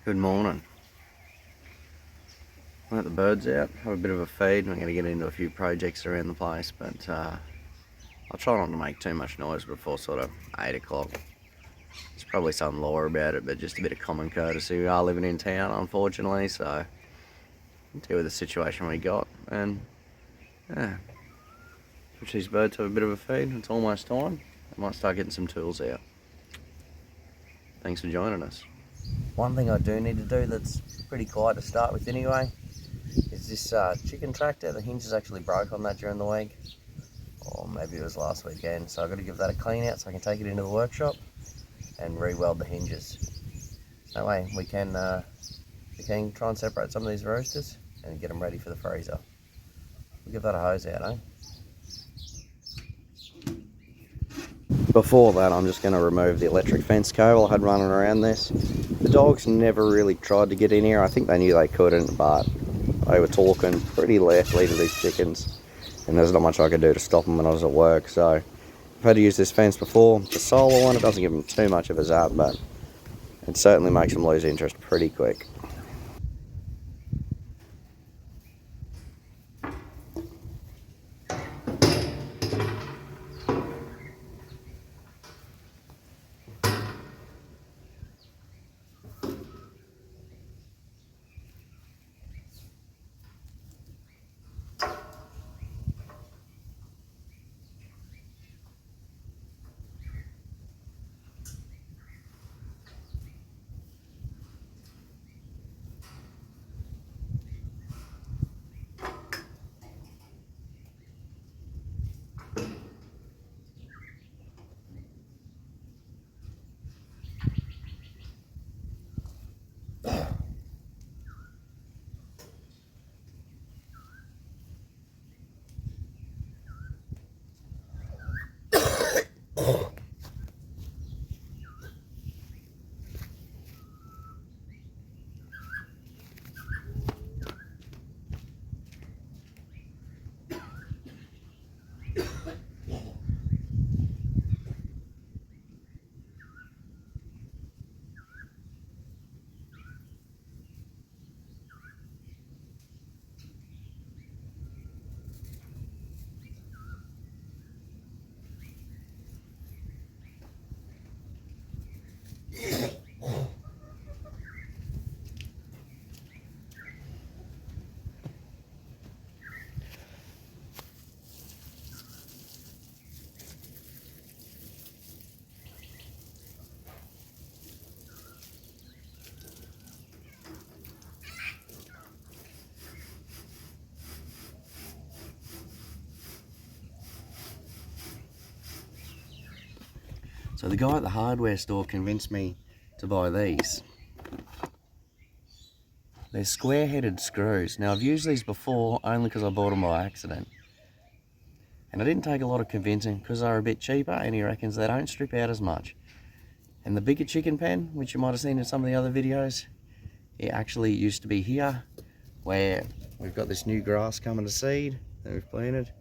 Good morning. Let the birds out, have a bit of a feed. I'm going to get into a few projects around the place, but I'll try not to make too much noise before sort of 8 o'clock. There's probably some law about it, but just a bit of common courtesy. We are living in town, unfortunately, so deal with the situation we got. And yeah, push these birds have a bit of a feed. It's almost time. I might start getting some tools out. Thanks for joining us. One thing I do need to do that's pretty quiet to start with anyway is this chicken tractor. The hinge is actually broke on that during the week, or maybe it was last weekend, so I've got to give that a clean out so I can take it into the workshop and re-weld the hinges. That way we can try and separate some of these roosters and get them ready for the freezer. We'll give that a hose out, eh? Before that, I'm just going to remove the electric fence cable I had running around this. The dogs never really tried to get in here. I think they knew they couldn't, but they were talking pretty loudly to these chickens, and there's not much I could do to stop them when I was at work. So I've had to use this fence before. The solar one, it doesn't give them too much of a zap, but it certainly makes them lose interest pretty quick. So the guy at the hardware store convinced me to buy these. They're square-headed screws. Now I've used these before only because I bought them by accident. And I didn't take a lot of convincing because they're a bit cheaper, and he reckons they don't strip out as much. And the bigger chicken pen, which you might have seen in some of the other videos, it actually used to be here, where we've got this new grass coming to seed that we've planted.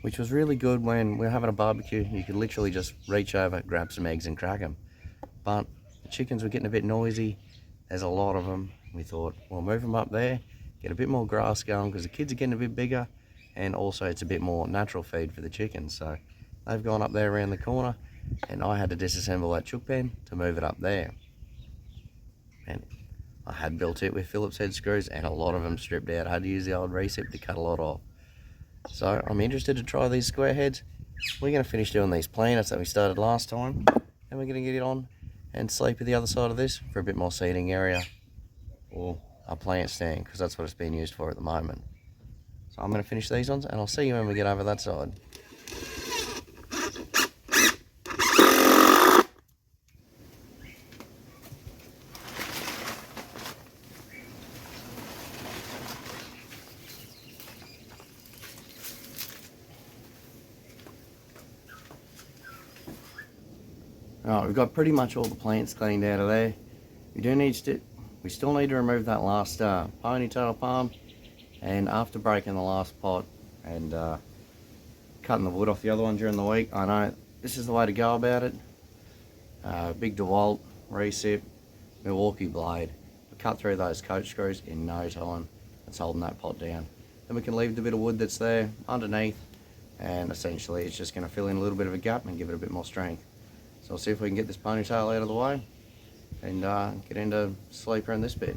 Which was really good when we were having a barbecue. You could literally just reach over, grab some eggs and crack them. But the chickens were getting a bit noisy. There's a lot of them. We thought, we'll move them up there, get a bit more grass going, because the kids are getting a bit bigger, and also it's a bit more natural feed for the chickens. So they've gone up there around the corner, and I had to disassemble that chook pen to move it up there. And I had built it with Phillips head screws, and a lot of them stripped out. I had to use the old recip to cut a lot off. So I'm interested to try these square heads. We're going to finish doing these planets that we started last time, and we're going to get it on and sleep at the other side of this for a bit more seating area, or a plant stand, because that's what it's being used for at the moment. So I'm going to finish these ones, and I'll see you when we get over that side. Alright, we've got pretty much all the plants cleaned out of there. We still need to remove that last ponytail palm, and after breaking the last pot and cutting the wood off the other one during the week, I know this is the way to go about it. Big DeWalt recip, Milwaukee blade. We cut through those coach screws in no time. That's holding that pot down. Then we can leave the bit of wood that's there underneath, and essentially it's just going to fill in a little bit of a gap and give it a bit more strength. So we'll see if we can get this ponytail out of the way and get into sleeper in this bit.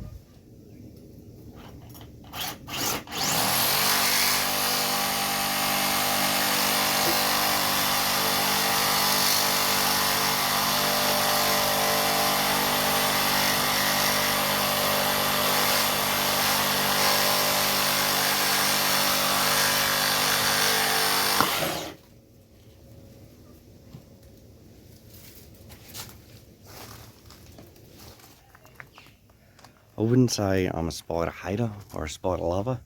I wouldn't say I'm a spider hater or a spider lover,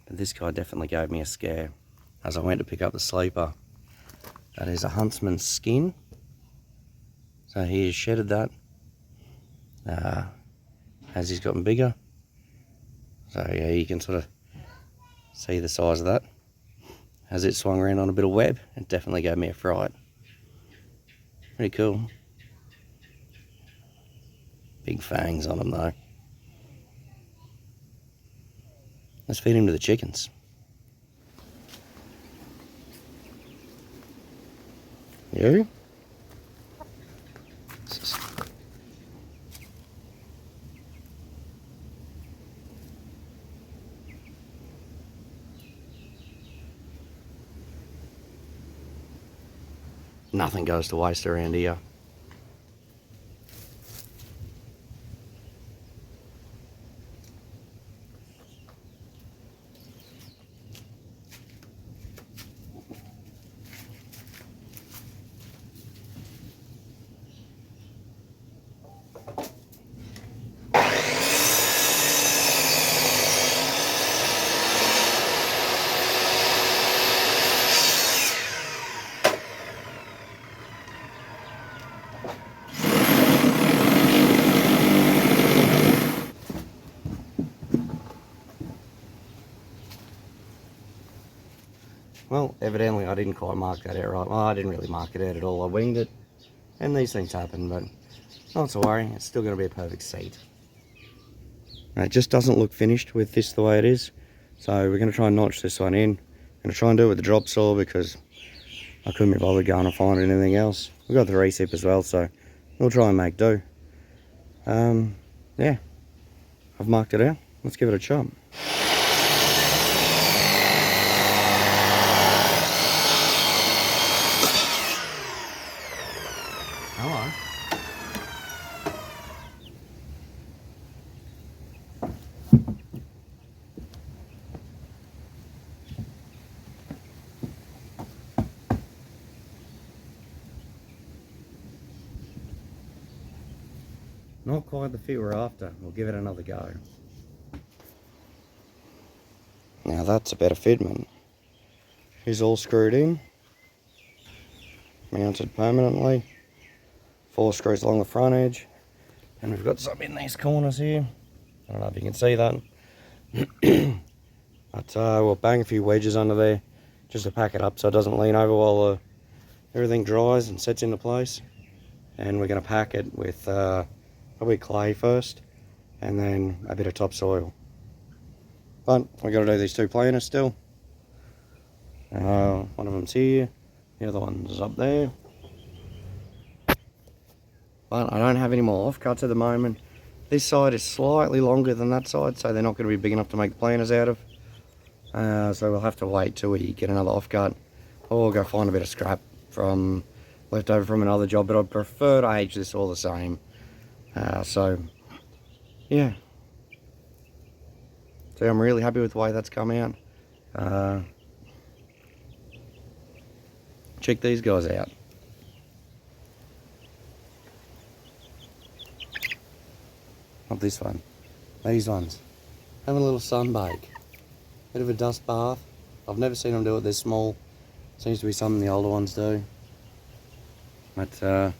but this guy definitely gave me a scare as I went to pick up the sleeper. That is a huntsman's skin. So he has shedded that as he's gotten bigger. So yeah, you can sort of see the size of that. As it swung around on a bit of web, it definitely gave me a fright. Pretty cool. Big fangs on him though. Let's feed him to the chickens. You? Nothing goes to waste around here. Well, evidently I didn't quite mark that out right. Well, I didn't really mark it out at all. I winged it, and these things happen, but not to worry. It's still going to be a perfect seat. It just doesn't look finished with this the way it is, so we're going to try and notch this one in. I'm going to try and do it with the drop saw because I couldn't be bothered going and finding anything else. We've got the recip as well, so we'll try and make do. Yeah, I've marked it out. Let's give it a chop. Hello. Not quite the fit we're after. We'll give it another go. Now that's a better fitment. He's all screwed in, mounted permanently. 4 screws along the front edge, and we've got some in these corners here. I don't know if you can see that. But we'll bang a few wedges under there just to pack it up so it doesn't lean over while everything dries and sets into place. And we're going to pack it with probably clay first and then a bit of topsoil. But we've got to do these 2 planters still. One of them's here, the other one's up there. But I don't have any more offcuts at the moment. This side is slightly longer than that side, so they're not going to be big enough to make planters out of. So we'll have to wait till we get another offcut, or we'll go find a bit of scrap from left over from another job. But I'd prefer to age this all the same. So yeah. So I'm really happy with the way that's come out. Check these guys out. Not this one. These ones. Having a little sunbake. Bit of a dust bath. I've never seen them do it this small. Seems to be something the older ones do. But